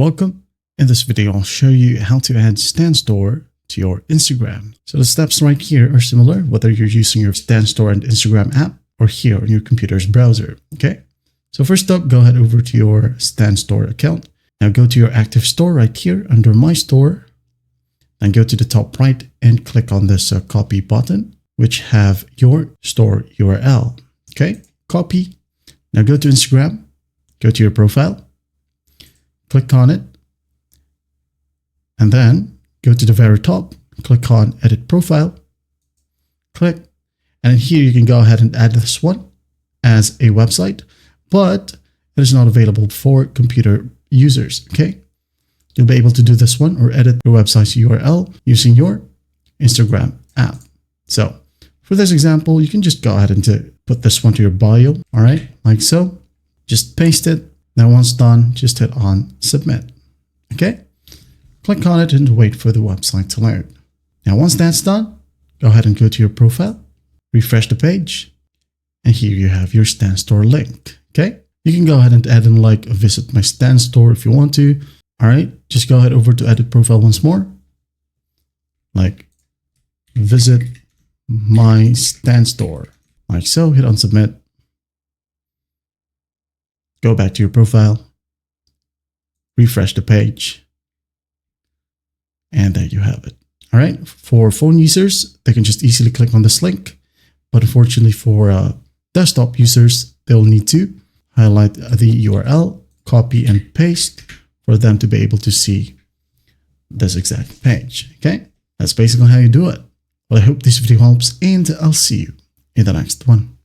Welcome. In this video, I'll show you how to add Stan Store to your Instagram. So the steps right here are similar, whether you're using your Stan Store and Instagram app or here on your computer's browser. Okay. So first up, go ahead over to your Stan Store account. Now go to your active store right here under My Store. Then go to the top right and click on this copy button, which have your store URL. Okay. Copy. Now go to Instagram. Go to your profile. Click on it. And then go to the very top, click on Edit Profile, click, and here you can go ahead and add this one as a website, but it is not available for computer users, okay? You'll be able to do this one or edit your website's URL using your Instagram app. So for this example, you can just go ahead and put this one to your bio, all right, like so. Just paste it. Now once done, just hit on Submit, okay? Click on it and wait for the website to load. Now, once that's done, go ahead and go to your profile, refresh the page, and here you have your Stan Store link, okay? You can go ahead and add in like visit my Stan Store if you want to. All right, just go ahead over to edit profile once more. Like visit my Stan Store, like so, hit on Submit. Go back to your profile, refresh the page. And there you have it. All right. For phone users, they can just easily click on this link. But unfortunately for desktop users, they'll need to highlight the URL, copy and paste for them to be able to see this exact page. Okay. That's basically how you do it. Well, I hope this video helps and I'll see you in the next one.